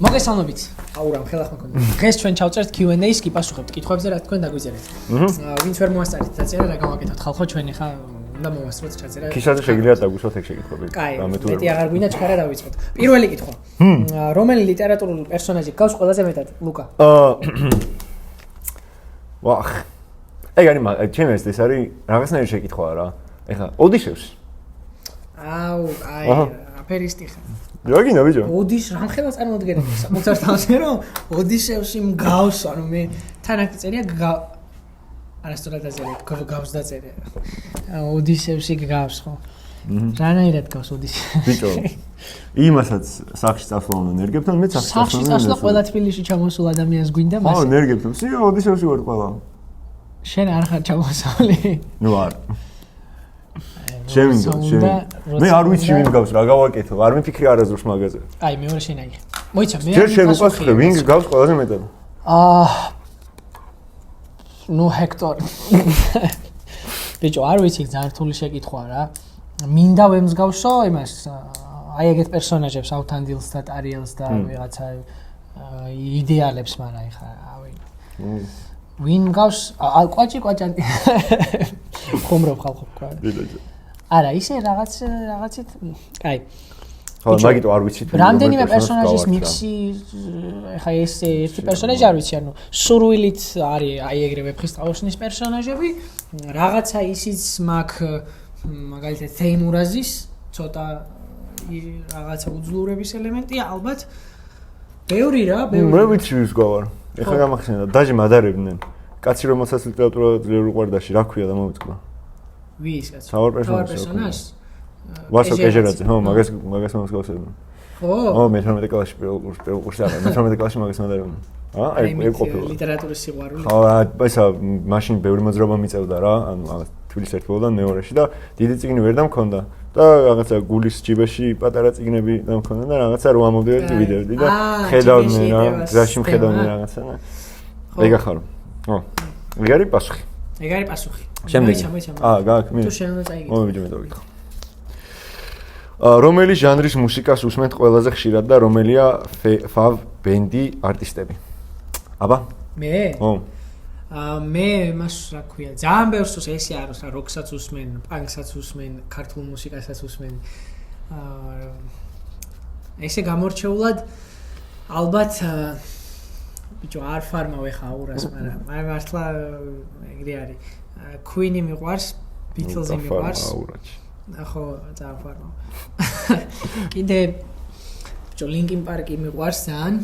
მოგესალმებით. აურამ ხელახმა გქონდა. დღეს ჩვენ ჩავწერთ Q&A-ს, კი პასუხებთ კითხვებზე, რა თქვენ დაგვიწერეთ. ვინც ვერ მოასწარით დაწერა, რა გავაკეთოთ ხალხო ჩვენ ახლა უნდა მოვასწროთ ჩაწერა. ქისაზე შეგიძლიათ დაგუსვათ ეგ შეკითხვები. მეტი აღარ გვინდა ჩქარა დავიწყოთ. პირველი კითხვა. რომელი ლიტერატურული პერსონაჟი გავს ყველაზე მეტად, ლუკა? ვახ. ეგ არის ჩემი ეს არის რაღაცნაირი შეკითხვაა რა. ეხლა ოდიშევს. აუ, აფერისტი ხარ. როგორია ბიჭო? რამხელა წარმოადგენები საკუთართავზე რომ ოდიშევსი მგავს, ანუ მე თან აქ წერია არასწორად დაწერე, გავს დაწერე. ოდიშევსი გავს ხო? რანაირად გავს ოდიშევსი? ბიჭო, იმასაც სახში წასვლა უნდა ნერგებთან, მე სახში წასვლა ყველა თბილისში ჩამოსულ ადამიანს გვინდა მას. ხო, ნერგებთან. სი ოდიშევსი ვარ ყველა. შენ არ ხარ ჩამოსული? ნუ არ. მე არ ვიცი ვინ გავს რა გავაკეთო, არ მიფიქრე არასდროს მაგაზე. აი მეორე შენ აი. მოიცა მე არ შენ უპასუხე ვინ გავს ყველაზე მეტად? ნუ ჰექტორ. ბიჭო არ ვიცი ზართული შეკითხვა რა. მინდა ვემსგავსო იმას აი ეგეთ პერსონაჟებს ავთანდილს და ტარიელს და ვიღაცა იდეალებს მაგრამ ეხა ავი. ვინ გავს კვაჭანტი. ხომრობ ხალხო თქვა. არა, ისე რაღაცით, აი. ხო, მაგიტო არ ვიცით. რამდენიმე პერსონაჟის მიქსი, ეხა ეს ერთი პერსონაჟი არ ვიცი, ანუ სურვილით არის აი ეგრე ვეფხისტყაოსნის პერსონაჟები, რაღაცა ისიც მაქვს მაგალითად თეიმურაზის, ცოტა რაღაცა უძლურების ელემენტია, ალბათ. ბევრი რა, ბევრი. მე ვიცი ვის გავარ. ეხა გამახსენდა, დაჟე მადარებდნენ. კაცი რომელსაც ლიტერატურა ძლიერ უყვარდაში, რა ქვია და მომიწყდა. ვის კაცი? თავარ პერსონაჟს. ვასო კეჟერაძე, ხო, მაგას მომსგავსებდნენ. ხო? ო, მე 12 კლასში პირველ კურსში არა, მე 12 კლასში მაგას მადარებდნენ. აი ყოფილა. ლიტერატურის სიყვარული. ხო, ესა მაშინ ბევრი მოძრაობა მიწევდა რა, ანუ თბილისში ერთბოლოდან მეორეში და დიდი წიგნი ვერ დამქონდა. და რაღაცა გულის ჯიბეში პატარა წიგნები დამქონდა და რაღაცა რომ ამოვდივარ და ვიდევდი და ხედავდნენ რა, გზაში მხედავდნენ რაღაცა. ეგ ახარო. ხო. ეგ არის პასუხი. ეგ არის პასუხი. შემდეგი. გაქვს მინდა. თუ შენ უნდა წაიგე. მოვიჯო მე დავიკითხო. რომელი ჟანრის მუსიკას უსმენთ ყველაზე ხშირად და რომელია ფავ ბენდი არტისტები? აბა? მე? ხო. მე მას რა ქვია, ძალიან ბევრს ესე არის რა, როკსაც უსმენ, პანკსაც უსმენ, ქართულ მუსიკასაც უსმენ. ესე გამორჩეულად ალბათ ბიჭო არ ფარმავ ეხა აურას, მაგრამ მართლა ეგრე არის. Queen-ი მიყვარს, Beatles-ი მიყვარს. ხო, ძალიან ფარმავ. კიდე ბიჭო Linkin Park-ი მიყვარს ძალიან.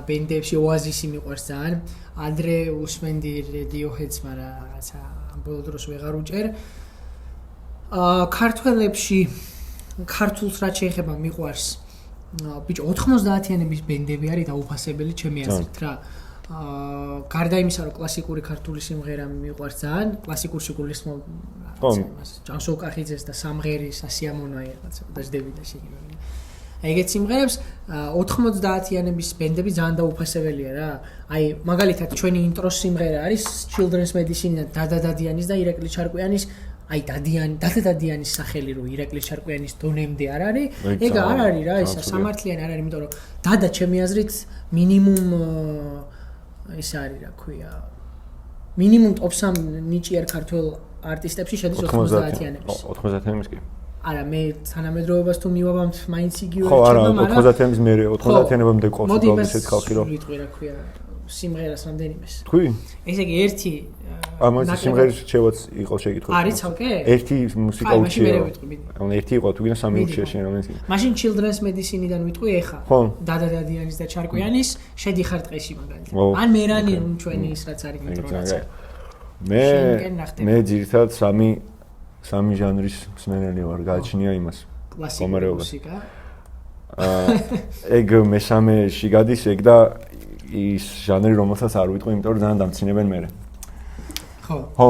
ბენდებში Oasis-ი მიყვარს ძალიან. ადრე უსმენდი Radiohead-ს, მაგრამ რაღაცა ბოლო დროს ვეღარ უჭერ. ქართველებში ქართულს რაც შეეხება მიყვარს ბიჭო 90-იანების ბენდები არის დაუფასებელი ჩემი აზრით რა. გარდა იმისა რომ კლასიკური ქართული სიმღერა მიყვარს ძალიან, კლასიკურში გულისხმობ რაღაცა ჯანსო კახიძეს და სამღერის ასიამონო რაღაცა დაждები და შეგიმაგინე. ეგეთ სიმღერებს 90-იანების ბენდები ძალიან დაუფასებელია რა. აი მაგალითად ჩვენი ინტროს სიმღერა არის Children's Medicine დადადადიანის და ირაკლი ჩარკვიანის აი დადადადიანის სახელი რო ირაკლი ჩარკვიანის დონემდე არ არის, ეგ არ არის რა, ისა სამართლიანი არ არის, იმიტომ რომ დადა ჩემი აზრით მინიმუმ ეს არის რა ქვია. მინიმუმ ტოპ 3 ნიჭიერ ქართველ არტისტებში შედის 90-იანების. 90-იანების კი. არა, მე თანამედროვეობას თუ მივაბამთ მაინც იგივე ხო, არა, 90-იანების მე 90-იანებამდე ყოფს უბრალოდ ეს ხალხი რომ. ვიტყვი რა ქვია, სიმღერას რამდენიმეს. თქვი? ესე იგი ერთი ამას სიმღერის რჩევაც იყო შეკითხვა. არის ცალკე? ერთი მუსიკა უჩიო. ანუ ერთი იყო თუ გინდა სამი უჩიო შენ რომელიც. მაშინ Children's Medicine-დან ვიტყვი ეხა. დადადადიანის და ჩარკვიანის შედიხარ ტყეში მაგალითად. ან მერანი ჩვენი ის რაც არის ინტრონაცია. მე ძირითადად სამი ჟანრის მსმენელი ვარ, გააჩნია იმას. კლასიკური მუსიკა. ეგ მესამეში გადის ეგ და ის ჟანრი რომელსაც არ ვიტყვი, იმიტომ რომ ძალიან დამცინებენ მე. ხო,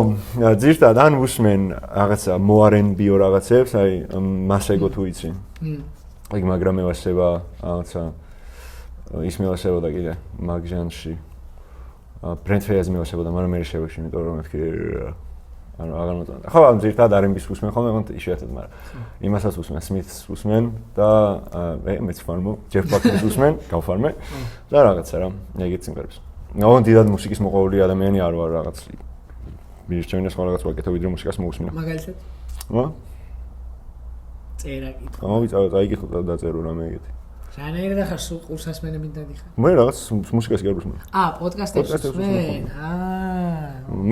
ძირითადად ან უსმენ რაღაცა მოარენბიო რაღაცებს, აი მასეგო თუ იცი. ეგ მაგრამ მევასება რაღაცა ის მევასებოდა კიდე მაგ ჟანრში. ბრენდ ფეიაზი მევასებოდა, მაგრამ მე შევეში, იმიტომ რომ მეთქი ანუ აღარ მოწონდა. ხო, ამ ზირთად R&B-ს უსმენ ხოლმე, იშვიათად, მაგრამ იმასაც უსმენ, Smith-ს უსმენ და მეც ფარმო, Jeff Buckley-ს უსმენ, გავფარმე და რაღაცა რა, ეგეთ სიმღერებს. ნუ დიდად მუსიკის მოყვარული ადამიანი არ ვარ რაღაც. მირჩევინა სხვა რაღაც ვაკეთებ ვიდრე მუსიკას მოусმინო. მაგალითად? წერა კითხვა. წაიგიხო და დაწერო რამე ეგეთი. რანაირად ახარ სულ ყურსასმენებით დადიხარ? მე რაღაც მუსიკას კი არ უსმენ. პოდკასტებს უსმენ.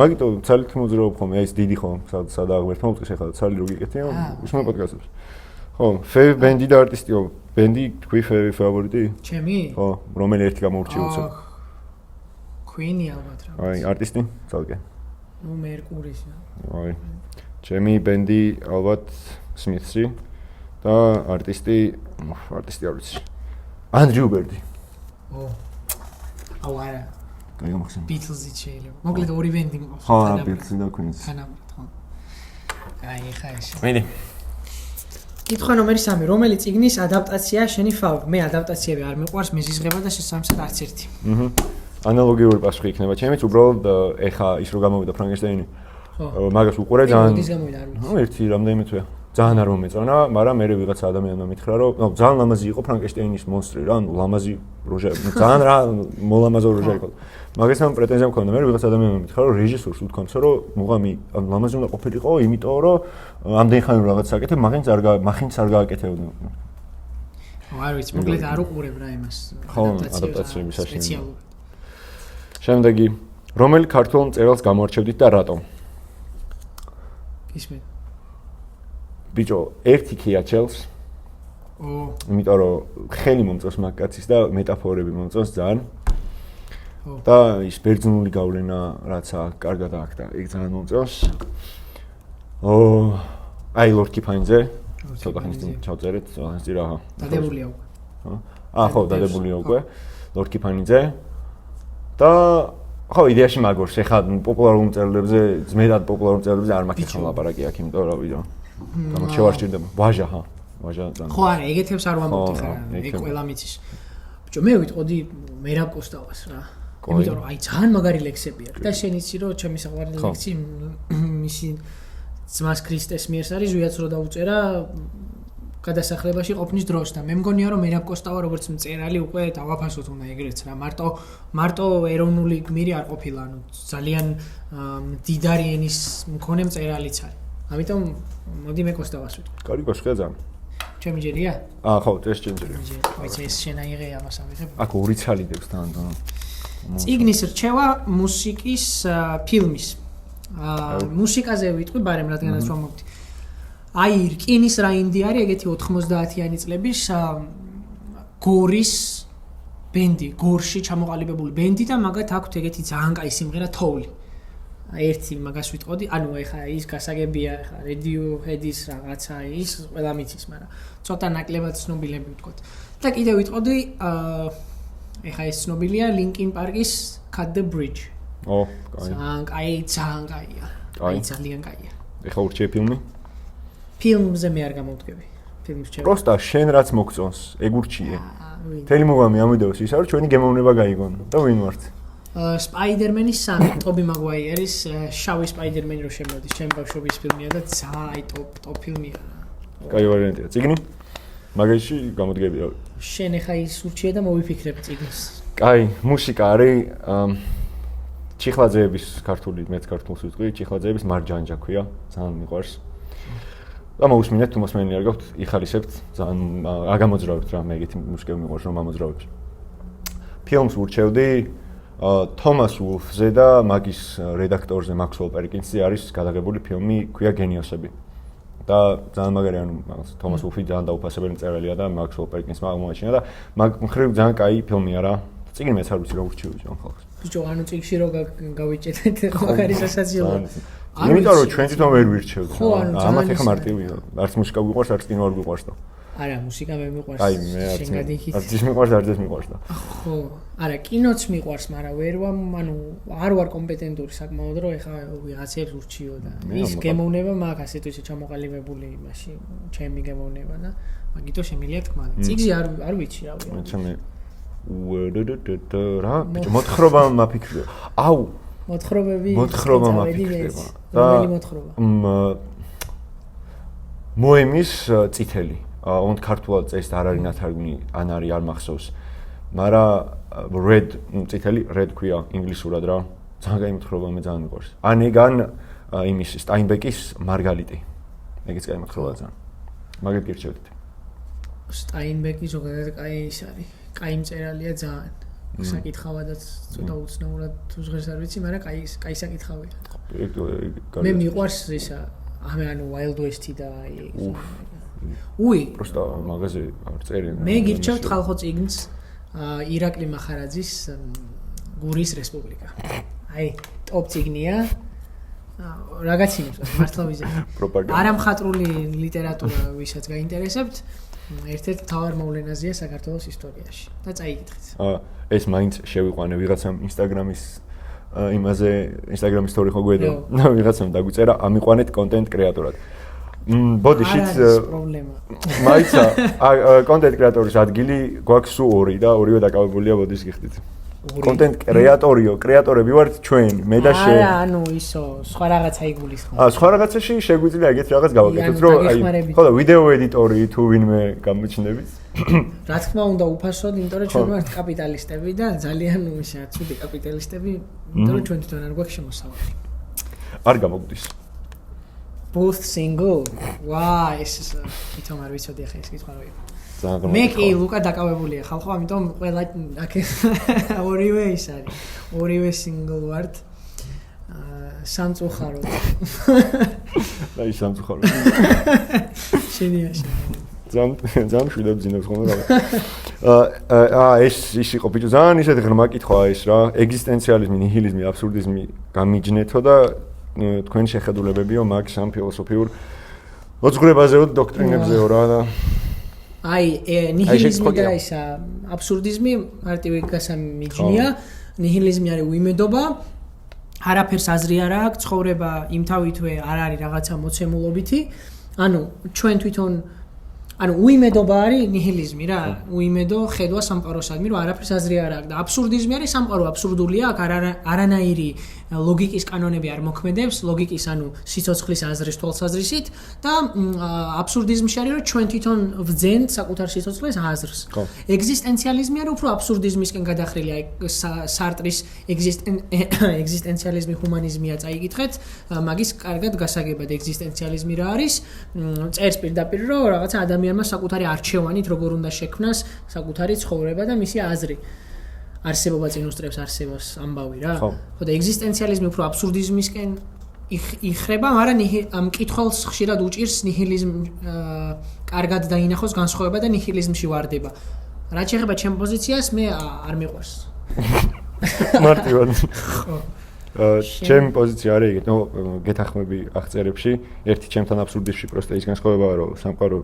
მაგიტო ცალით მოძრაობ ხომ, ეს დიდი ხომ, სადა აღვერთმა უწყის ახლა ცალი რო გიკეთია, უსმენ პოდკასტებს. ხო, favorite band-ი და არტისტიო, ბენდი თქვი ფავორიტი? ჩემი? ხო, რომელი ერთი გამორჩი უცებ? Queen-ი ალბათ რა. აი, არტისტი, ცალკე. ნუ მერკურისი. აი. ჩემი ბენდი ალბათ Smith-ი და არტისტი არ ვიცი. Andrew Bird-ი. აუ არა. გამახსენე. Beatles-ი შეიძლება. მოკლედ ორი ბენდი მყავს. ხო, Beatles-ი და Queen-ი. თანაბრად, ხო. აი, ხა ეს. მედი. კითხვა ნომერი 3. რომელი წიგნის ადაპტაციაა შენი ფავორიტი? მე ადაპტაციები არ მიყვარს, მეზიზღება და შესაბამისად არც ერთი. ანალოგიური პასუხი იქნება ჩემიც, უბრალოდ ეხა ის რო გამოვიდა ფრანკენშტეინი. ხო. მაგას უყურე ძალიან. ის გამოვიდა არ ვიცი. ერთი რამდენიმე თვეა. ძალიან არ მომეწონა, მაგრამ მე ვიღაცა ადამიანმა მითხრა, რომ ძალიან ლამაზი იყო ფრანკენშტეინის მონსტრი რა, ლამაზი როჟა, ძალიან რა მოლამაზო როჟა იყო. მაგასთან პრეტენზია მქონდა, მე ვიღაცა ადამიანმა მითხრა, რომ რეჟისორს უთქვამსო, რომ მუღამი ლამაზი უნდა ყოფილიყო, იმიტომ რომ ამდენ ხანი რაღაცა აკეთებ, მაგინც არ გააკეთებდი. არ ვიცი, მოკლედ არ უყურებ რა იმას. ადაპტაციების საშინელი. შემდეგი, რომელი ქართულ მწერალს გამორჩევდით და რატომ? ისმენ. ბიჭო, ერთი ქიაჩელს. იმიტომ რომ ხელი მომწონს მაგკაცის და მეტაფორები მომწონს ძალიან. და ის ბერძნული გავლენა რაც აქვს, კარგად აქვს და ეგ ძალიან მომწონს. აი ლორდ კიფაინზე. ცოტა ხნის წინ ჩავწერეთ, ახლა რა. დადებულია უკვე. ხო, დადებულია უკვე. ლორდ კიფაინზე. და ხო, იდეაში მაგორს, ეხლა პოპულარულ მწერლებზე, ძმედად პოპულარულ მწერლებზე არ მაქვს ახლა ლაპარაკი აქ, იმიტომ რომ ვიდეო. გამორჩევა სჭირდება. ვაჟა, ხა. ვაჟა ძალიან. ხო, არა, ეგეთებს არ ვამბობდი ხარ, ეგ ყველა მიცის. ბიჭო, მე ვიტყოდი მერაბ კოსტავას რა. იმიტომ რომ აი ძალიან მაგარი ლექსები აქვს და შენ იცი რომ ჩემი საყვარელი ლექსი მისი ძმას ქრისტეს მიერს არის, ვიაც რო დაუწერა გადასახლებაში ყოფნის დროს და მე მგონია რომ მერაბ კოსტავა როგორც მწერალი უკვე დავაფასოთ უნდა ეგრეც რა. მარტო ეროვნული გმირი არ ყოფილა, ანუ ძალიან მდიდარი ენის მქონე მწერალიც არის. ამიტომ მოდი მე კოსტავას ვიტყვი. კარგი კოშკია ძალიან. ჩემი ჯერია? ხო, ეს ჩემი ჯერია. ვიცი ეს შენ აიღე ამას ამიღებ. აქ ორი ცალი დებს თან. წიგნის რჩევა მუსიკის ფილმის. მუსიკაზე ვიტყვი, ბარემ რადგანაც ვამბობდი. აი, რკინის რაინდი არის ეგეთი 90-იანი წლების გორის ბენდი, გორში ჩამოყალიბებული ბენდი და მაგათ აქვთ ეგეთი ძალიან კაი სიმღერა თოვლი. ერთი მაგას ვიტყოდი, ანუ ეხა ის გასაგებია, ეხა Radiohead-ის რაღაცა ის ყველა მიცის, მაგრამ ცოტა ნაკლებად ცნობილები ვიტყოდ. და კიდევ ვიტყოდი, ეხა ეს ცნობილია Linkin Park-ის Cut the Bridge. კაი. ძალიან კაია. აი, ძალიან კაია. ეხა ურჩიე ფილმი? ფილმზე მე არ გამოვდგები. ფილმს ჩემ. პროსტა შენ რაც მოგწონს, ეგ ურჩიე. თელი მოგამი ამ ვიდეოს ისა რომ ჩვენი გემოვნება გაიგონ და ვინ ვართ? Spider-Man-ის 3, Tobey Maguire-ის შავი Spider-Man რო შემოდის, ჩემი ბავშვობის ფილმია და ძალიან ტოპ ფილმია. კაი ვარიანტია. წიგნი? მაგაში გამოდგები რა. შენ ახლა ის ურჩიე და მოვიფიქრებ წიგნს. კაი, მუსიკა არის ჩიხლაძეების ქართული, მეც ქართულს ვიტყვი, ჩიხლაძეების მარჯანჯა ქვია, ძალიან მიყვარს. და მოусმინეთ, თუ მოსმენილი არ გაქვთ, იხალისებთ, ძალიან აგამოძრავებთ რა, მე ეგეთი მუსიკები მიყვარს რომ ამოძრავებს. ფილმს ურჩევდი თომას ულფზე და მაგის რედაქტორზე მაქსველ პერკინსზე არის გადაღებული ფილმი ქვია გენიოსები. და ძალიან მაგარი ანუ თომას ულფი ძალიან დაუფასებელი მწერალია და მაქსველ პერკინსმა აღმოაჩინა და მაგ მხრივ ძალიან კაი ფილმია რა. წიგნი მეც არ ვიცი რა ურჩევი ამ ხალხს. ბიჭო, ანუ წიგში რო გავიჭედეთ, მაგარი სასაცილოა. იმიტომ რომ ჩვენ თვითონ ვერ ვირჩევთ. ამათ ახლა მარტივია. არც მუსიკა გვიყვარს, არც კინო არ გვიყვარს და. არა, მუსიკა მე მიყვარს. აი, მე არც ის მიყვარს, არც ეს მიყვარს და. ხო, არა, კინოც მიყვარს, მაგრამ ვერ ანუ არ ვარ კომპეტენტური საკმაოდ, რომ ახლა ვიღაცებს ურჩიო და ის გემოვნება მაგ ასეთ ისე ჩამოყალიბებული იმაში, ჩემი გემოვნება და მაგითო შემიძლია თქმა. წიგზი არ ვიცი რა ვია. ჩემი რა, ბიჭო, მოთხრობა მაფიქრე. აუ, მოთხრობა მაფიქრდება. რომელი მოთხრობა? მოემის წითელი. ოღონდ ქართულად წეს არ არის ნათარგმნი, ან არის არ მახსოვს. მაგრამ red წითელი red ქვია ინგლისურად რა. ძალიან კაი მოთხრობა მე ძალიან მიყვარს. ან ეგან იმის სტაინბეკის მარგალიტი. ეგეც კაი მოთხრობა ძალიან. მაგით გირჩევდით. სტაინბეკი ზოგადად კაი ის არის. კაი მწერალია ძალიან. საკითხავადაც ცოტა უცნაურად უზღერს არ ვიცი, მაგრამ კაი საკითხავია. მე მიყვარს ისა, ანუ Wild West-ი და просто მაგაზე არ წერენ. მე გირჩევთ ხალხო წიგნს ირაკლი მახარაძის გურის რესპუბლიკა. აი, ტოპ წიგნია. რაღაცინებს მართლა ვიზეთ. არამხატრული ლიტერატურა ვისაც გაინტერესებთ, ერთ-ერთ მთავარ მოვლენაზეა საქართველოს ისტორიაში და წაიკითხეთ. ეს მაინც შევიყვანე ვიღაცამ Instagram-ის იმაზე Instagram-ის story ხო გვედო და ვიღაცამ დაგვიწერა ამიყვანეთ კონტენტ კრეატორად. ბოდი შიც პრობლემა. მაიცა კონტენტ კრეატორის ადგილი გვაქვს სულ 2 და ორივე დაკავებულია ბოდის გიხდით. კონტენტ კრეატორები ვართ ჩვენ, მე და შენ. არა, ანუ ისო, სხვა რაღაცა იგულისხმობ. სხვა რაღაცაში შეგვიძლია ეგეთ რაღაც გავაკეთოთ, რომ ხო და ვიდეო ედიტორი თუ ვინმე გამოჩნდებით. რა თქმა უნდა, უფასოდ, იმიტომ რომ ჩვენ ვართ კაპიტალისტები და ძალიან ისაა, ცუდი კაპიტალისტები, იმიტომ რომ ჩვენ თვითონ არ გვაქვს შემოსავალი. არ გამოგვდის. Both single. ვა, ეს თვითონ არ ვიცოდი ახლა ეს კითხვა რო იყო. მე კი ლუკა დაკავებულია ხალხო, ამიტომ ყველა აქ ორივე ის არის. ორივე single ვართ. სამწუხაროდ. აი სამწუხაროდ. შენიაში. ძალიან შვიდად ძინავს ხოლმე რა. ეს იყო ბიჭო, ძალიან ისეთი ღრმა კითხვაა ეს რა. ეგზისტენციალიზმი, ნიჰილიზმი, აბსურდიზმი გამიჯნეთო და თქვენ შეხედულებებიო მაგ სამ ფილოსოფიურ მოძღვრებაზეო დოქტრინებზეო რა და აი ნიჰილიზმი და ისა აბსურდიზმი მარტივი გასამიჯნია. ნიჰილიზმი არის უიმედობა, არაფერს აზრი არ აქვს, ცხოვრება იმთავითვე არ არის რაღაცა მოცემულობითი. ანუ ჩვენ თვითონ უიმედობა არის ნიჰილიზმი რა, უიმედო ხედვა სამყაროსადმი, რომ არაფერს აზრი არ აქვს და აბსურდიზმი არის სამყარო აბსურდულია, აქ არანაირი ლოგიკის კანონები არ მოქმედებს, ლოგიკის ანუ სიცოცხლის აზრის თვალსაზრისით და აბსურდიზმში არის რომ ჩვენ თვითონ ვძენთ საკუთარ სიცოცხლეს აზრს. ეგზისტენციალიზმი არის უფრო აბსურდიზმისკენ გადახრილი, აი სარტრის ეგზისტენციალიზმი, ჰუმანიზმია წაიკითხეთ, მაგის კარგად გასაგებად ეგზისტენციალიზმი რა არის, წერს პირდაპირ რომ რაღაცა ადამიანმა საკუთარი არჩევანით როგორ უნდა შექმნას საკუთარი ცხოვრება და მისი აზრი. არსებობა წინ უსწრებს არსებას ამბავი რა. ხო და ეგზისტენციალიზმი უფრო აბსურდიზმისკენ იხრება, მაგრამ ამ კითხველს ხშირად უჭირს ნიჰილიზმ კარგად დაინახოს განსხვავება და ნიჰილიზმში ვარდება. რაც შეეხება ჩემ პოზიციას, მე არ მიყვარს. მარტივად. ხო. ჩემი პოზიცია არის ეგეთ, ნუ გეთახმები აღწერებში, ერთი ჩემთან აბსურდიზმში პროსტა ის განსხვავებაა, რომ სამყარო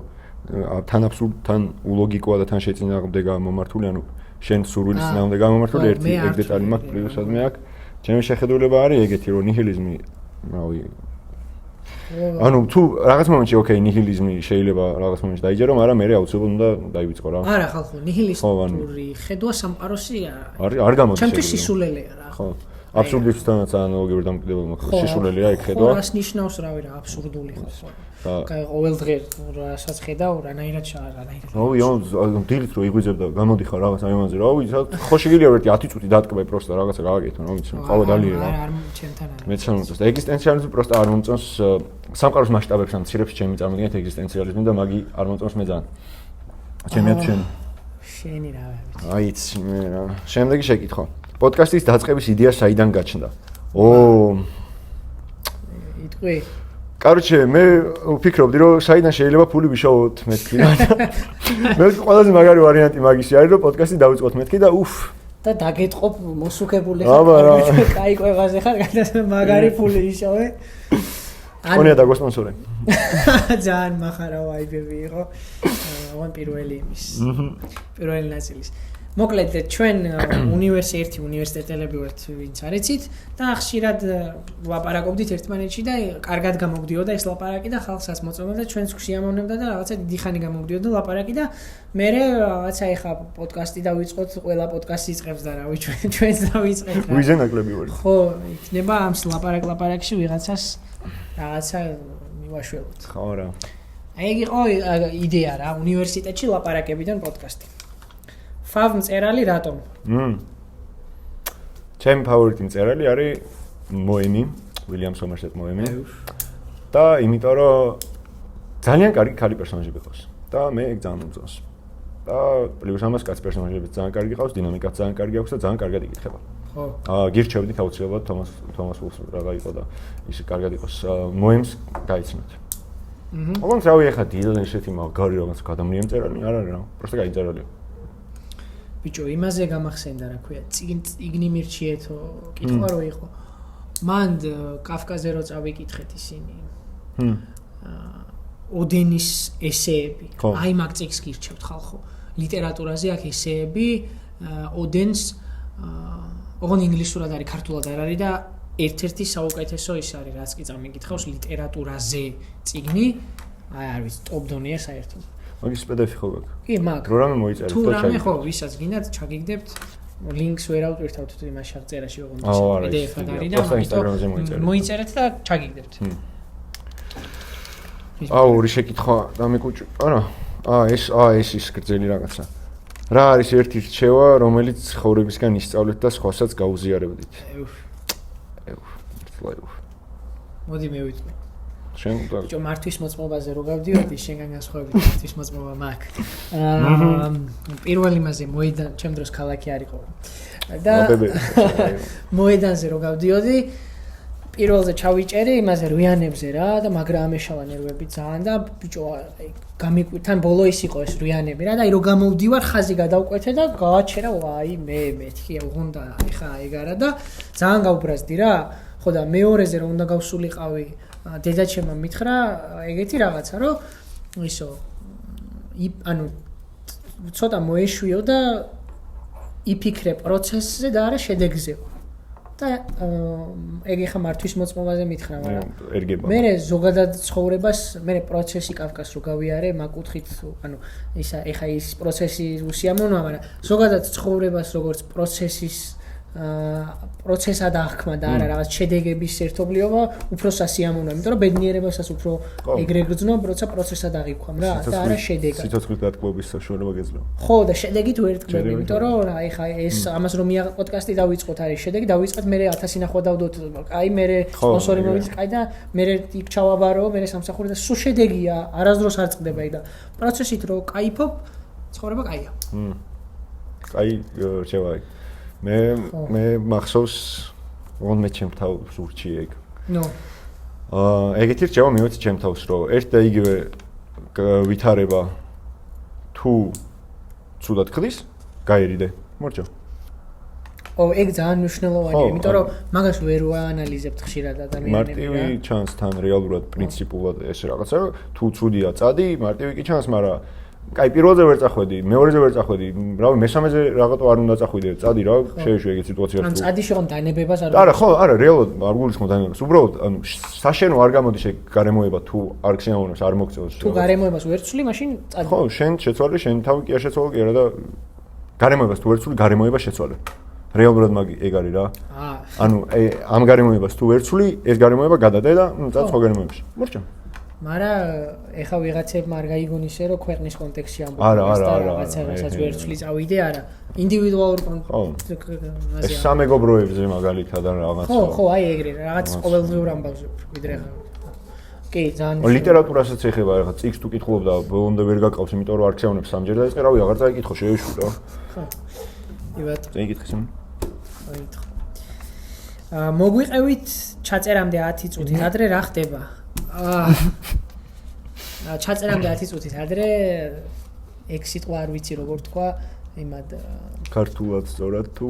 თან აბსურდთან ულოგიკოა და თან შეწინააღმდეგა მომართული, ანუ შენ სურვილის წინააღმდეგ გამომართული ერთი ეგ დეტალი მაქვს პლუსადმე აქვს. ჩემი შეხედულება არის ეგეთი, რომ ნიჰილიზმი, რავი. ანუ თუ რაღაც მომენტში ოკეი, ნიჰილიზმი შეიძლება რაღაც მომენტში დაიჯერო, მაგრამ მე აუცილებლად უნდა დაივიწყო რა. არა, ხალხო, ნიჰილისტური ხედვა სამყაროსია. არ გამოდის. ჩემთვის სისულელეა რა. ხო. აბსურდისთანაც ანალოგიური დამოკიდებულება მაქვს. სისულელეა ეგ ხედვა. ხო, რას ნიშნავს რავი რა, აბსურდული ხო. ყოველ დღე რასაც ხედავ, რანაირად. რავი, დილით რო იღვიძებ და გამოდიხარ რაღაც ამაზე, რავი, ხო შეგიძლია ერთი 10 წუთი დატკბე პროსტა რაღაცა გავაკეთო, რა ვიცი, ყავა დალია რა. არ ჩემთან არა. მეც არ მომწონს. ეგზისტენციალიზმი პროსტა არ მომწონს სამყაროს მასშტაბებს ან ცირებს ჩემი წარმოგიდგენთ ეგზისტენციალიზმი და მაგი არ მომწონს მე ძალიან. ჩემი ათვენი. შენი რა ვიცი. აიც მე რა. შემდეგი შეკითხვა. პოდკასტის დაწყების იდეა საიდან გაჩნდა? იტყვი. Короче, მე ვფიქრობდი, რომ საიდან შეიძლება ფული ვიშოვოთ მეთქი და მე ყველაზე მაგარი ვარიანტი მაგისი არის, რომ პოდკასტი დავიწყოთ მეთქი და და დაგეთყობ მოსუქებული ხარ. კაი ყვევაზე ხარ, მაგარი ფული იშოვე. ხონია დაგოსპონსორე. ძალიან მახარა ვაიბები იყო. ოღონ პირველი იმის. პირველი ნაწილის. მოკლედ ჩვენ ერთი უნივერსიტეტელები ვართ, ვინც არიცით და ხშირად ლაპარაკობდით ერთმანეთში და კარგად გამოგდიოდა ეს ლაპარაკი და ხალხსაც მოწონდა და ჩვენც გვსიამოვნებდა და რაღაცა დიდი ხანი გამოგდიოდა ლაპარაკი და მე რაღაცა ეხა პოდკასტი დავიწყოთ, ყველა პოდკასტი იწყებს და რავი ჩვენც დავიწყეთ რა. ვიზე ნაკლები ვარ. ხო, იქნება ამ ლაპარაკში ვიღაცას რაღაცა მივაშველოთ. ხო რა. ეგ იყო იდეა რა, უნივერსიტეტში ლაპარაკებიდან პოდკასტი. ფავ მწერალი რატომ? ჩემი ფავორიტი მწერალი არის მოემი, უილიამ სომერსეტ მოემი. და იმიტომ რომ ძალიან კარგი ქალი პერსონაჟები ყავს და მე ეგ ძალიან მომწონს. და პლუს ამას კაც პერსონაჟებიც ძალიან კარგი ყავს, დინამიკაც ძალიან კარგი აქვს და ძალიან კარგად იკითხება. ხო. გირჩევდით აუცილებლად თომას ვულს რაღა იყო და ისე კარგად იყოს. მოემს გაიცნოთ. ოღონდ რავი ახლა დილენ ესეთი მაგარი რაღაც გადამრიემ მწერალი არ არის რა, просто კაი მწერალია. ბიჭო, იმაზე გამახსენდა რა ქვია, წიგნი მირჩიეთო, კითხვა რო იყო. მან კაფკაზე რო წავიკითხეთ ისინი. ოდენის ესეები. აი მაგ წიგს გირჩევთ ხალხო. ლიტერატურაზე აქ ესეები, ოდენს ოღონდ ინგლისურად არის, ქართულად არ არის და ერთ-ერთი საუკეთესო ის არის, რაც კი წამიკითხავს ლიტერატურაზე წიგნი, აი არ ვიცი, ტოპ დონეა საერთოდ. მაგის PDF ხო გაქვს? კი, მაგ. რამე მოიწერეთ თუ რამე ხო, ვისაც გინდათ, ჩაგიგდებთ, ლინკს ვერ ავტვირთავთ თუ იმას შეგწერაში ოღონდ PDF-ად არის და მოიწერეთ და ჩაგიგდებთ. ორი შეკითხვა დამეკუჭ. არა. ეს ის გრძელი რაღაცა. რა არის ერთი რჩევა, რომელიც ცხოვრებისგან ისწავლეთ და სხვასაც გაუზიარებდით? მოდი მე ვიტყვი. შენ ბიჭო, მართვის მოწმობაზე რო გავდივარდი, შენგან განსხვავებით მართვის მოწმობა მაქვს. პირველ იმაზე მოედან, ჩემ დროს ქალაქი არ იყო. და მოედანზე რო გავდიოდი, პირველზე ჩავიჭერი იმაზე რუიანებზე რა და მაგრამ ამეშალა ნერვები ძალიან და ბიჭო, გამიკვირთან ბოლო ის იყო ეს რუიანები რა და აი რო გამოვდივარ, ხაზი გადავკვეთე და გააჩერა, აი მე მეთქი, უღონდა ეხა ეგ არა და ძალიან გავბრაზდი რა. ხო და მეორეზე რომ უნდა გავსულიყავი, დედაჩემმა მითხრა ეგეთი რაღაცა, რომ ისო ანუ ცოტა მოეშვიო და იფიქრე პროცესზე და არა შედეგზე. და ეგ ეხა მართვის მოწმობაზე მითხრა, მაგრამ მე ზოგადად ცხოვრებას, მე პროცესი კავკას რო გავიარე, მაგ კუთხით, ანუ ისა ეხა ის პროცესი უსიამოვნოა, მაგრამ ზოგადად ცხოვრებას როგორც პროცესად აღქმა და არა რაღაც შედეგების ერთობლიობა უფრო სასიამოვნოა, იმიტომ რომ ბედნიერებასაც უფრო ეგრე გრძნობ, როცა პროცესად აღიქვამ რა და არა შედეგად. სიცოცხლის დატკბობის საშუალება გეძლო. ხო და შედეგით ვერ ტკბები, იმიტომ რომ რა ეხა ეს ამას რომ პოდკასტი დავიწყოთ არის შედეგი, დავიწყეთ მე 1000 ნახვა დავდოთ, აი მე სპონსორი მოვიწყე, აი და მე იქ ჩავაბარო, მე სამსახური და სულ შედეგია, არასდროს არ წყდება და პროცესით რო кайფობ, ცხოვრება кайია. კაი რჩევა. მე მახსოვს ოღონდ მე ჩემ თავს ურჩი ეგ. ნო. ეგეთი რჩევა მივეცი ჩემ თავს, რომ ერთ და იგივე ვითარება თუ ცუდად ხდის, გაერიდე. მორჩა. ეგ ძალიან მნიშვნელოვანია, იმიტომ რომ მაგას ვერ ვაანალიზებთ ხშირად ადამიანები. მარტივი ჩანს თან რეალურად პრინციპულად ეს რაღაცა, თუ ცუდია წადი, მარტივი კი ჩანს, მაგრამ კაი პირველზე ვერ წახვედი, მეორეზე ვერ წახვედი, რავი, მესამეზე რაღაცა არ უნდა წახვიდე, წადი რა, შეეშვი ეგეთ სიტუაციას. ან წადი შეღონ დაინებებას არ. არა, ხო, არა, რეალურად არ გულისხმობ დაინებებას. უბრალოდ, ანუ საშენო არ გამოდის ეგ გარემოება თუ არ გსიამოვნებს, არ მოგწევს. თუ გარემოებას ვერ ცვლი, მაშინ წადი. ხო, შენ შეცვალე, შენ თავი კი არ შეცვალე კი არა და გარემოებას თუ ვერ ცვლი, გარემოება შეცვალე. რეალურად მაგ ეგ არის რა. ანუ ამ გარემოებას თუ ვერ ცვლი, ეს გარემოება გადადე და წავ სხვა გარემოებაში. მორჩა. მაგრამ ეხა ვიღაცებმა არ გაიგონ ისე რომ ქვეყნის კონტექსტში ამბობენ და რაღაცასაც ვერ ცვლი წავიდე არა ინდივიდუალურ კონტექსტში ეს სამეგობროებზე მაგალითად ან რაღაც ხო აი ეგრე რაღაც ყოველდღიურ ამბავზე ვიდრე ხა კი ძალიან ლიტერატურასაც ეხება რაღაც წიგს თუ კითხულობ და ბოლომდე ვერ გაკავს იმიტომ რომ არ ქცევნებს სამჯერ და ეს რავი აღარ წაიკითხო შეეშვი რა ხო იბათ წაიკითხე სამ მოგვიყევით ჩაწერამდე 10 წუთით ადრე რა ხდება ჩაწერამდე 10 წუთით ადრე ეგ სიტყვა არ ვიცი როგორ თქვა იმად ქართულად სწორად თუ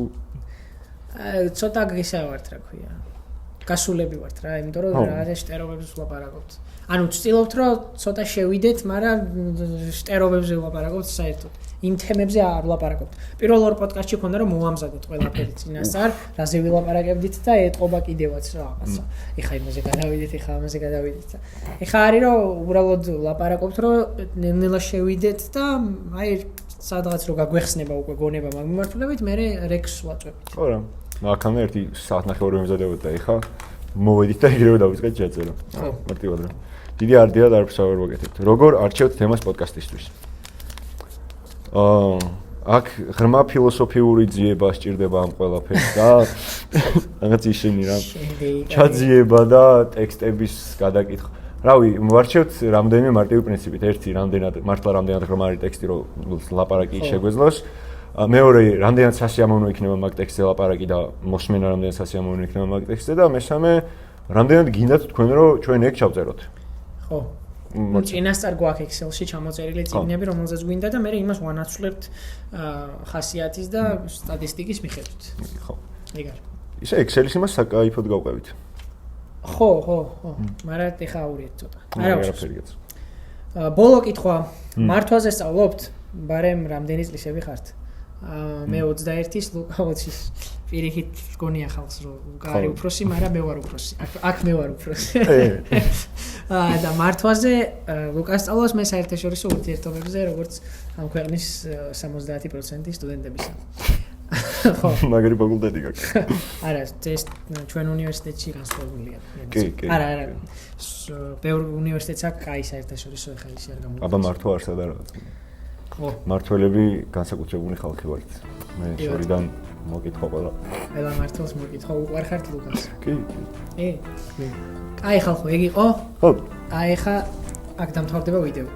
ცოტა გისავართ რა ქვია გასულები ვართ რა, იმიტომ რომ რაღაცა შტერობებს ვლაპარაკობთ. ანუ ვცდილობთ რომ ცოტა შევიდეთ, მაგრამ შტერობებზე ვლაპარაკობთ საერთოდ. იმ თემებზე არ ვლაპარაკობთ. პირველ ორ პოდკასტში ქონდა რომ მოვამზადეთ ყველაფერი წინასწარ, რაზე ვილაპარაკებდით და ეტყობა კიდევაც რაღაცა. ეხა იმაზე გადავიდეთ, ეხა ამაზე გადავიდეთ. ეხა არის რომ უბრალოდ ვლაპარაკობთ რომ ნელ-ნელა შევიდეთ და აი სადღაც რო გაგვეხსნება უკვე გონება მაგ მიმართულებით, მე რეკს ვაწვევთ. ხო რა. აქამდე 1 საათნახევარი ვიმზადებოდი და ეხა მოვედით და იგივე დავიწყეთ შეწერა. მარტივად რა. დიდი არდია და არ ვსავერ ვაკეთებთ. როგორ არჩევთ თემას პოდკასტისთვის? აქ ღრმა ფილოსოფიური ძიება სჭირდება ამ ყველაფერს და რაღაც ისინი რა. ჩაძიება და ტექსტების გადაკითხვა. რავი, ვარჩევთ რამდენიმე მარტივი პრინციპით. ერთი, მართლა რამდენად ღრმა არის ტექსტი, რომ ლაპარაკი შეგვეძლოს. მეორე, რამდენად სასიამოვნო იქნება მაგ ტექსტზე ლაპარაკი და მოსმენა რამდენად სასიამოვნო იქნება მაგ ტექსტზე და მესამე, რამდენად გინდათ თქვენ რომ ჩვენ ეგ ჩავწეროთ. ხო. წინასწარ გვაქვს Excel-ში ჩამოწერილი წიგნები, რომელზეც გვინდა და მე იმას ვანაცვლებთ ხასიათის და სტატისტიკის მიხედვით. ხო. ეგ არის. ისე Excel-ის იმას საკაიფოდ გავყევით. ხო. მაგრამ ეხა აურიეთ ცოტა. არა ვაფშე. ბოლო კითხვა, მართვაზე სწავლობთ? ბარემ რამდენი წლისები ხართ? მე 21-ის, ლუკა 20-ის. პირიქით გონია ხალხს რომ ლუკა არის უფროსი, მაგრამ მე ვარ უფროსი. აქ მე ვარ უფროსი. და მართვაზე ლუკას სწავლობს მე საერთაშორისო ურთიერთობებზე, როგორც ამ ქვეყნის 70% სტუდენტებისა. ხო. მაგარი ფაკულტეტი გაქვს. არა, ეს ჩვენ უნივერსიტეტში განსხვავებულია. კი. არა. ბევრ უნივერსიტეტს აქვს კაი საერთაშორისო ეხლა ისე არ გამოდის. აბა მართვა არც და რაღაც. ხო. მართველები განსაკუთრებული ხალხი ვართ. მე შორიდან მოგითხო ყველა. ყველა მართლს მოგითხო, უყვარ ხართ ლუკას. კი. კაი ხალხო, ეგ იყო? ხო. აი ხა აქ დამთავრდება ვიდეო.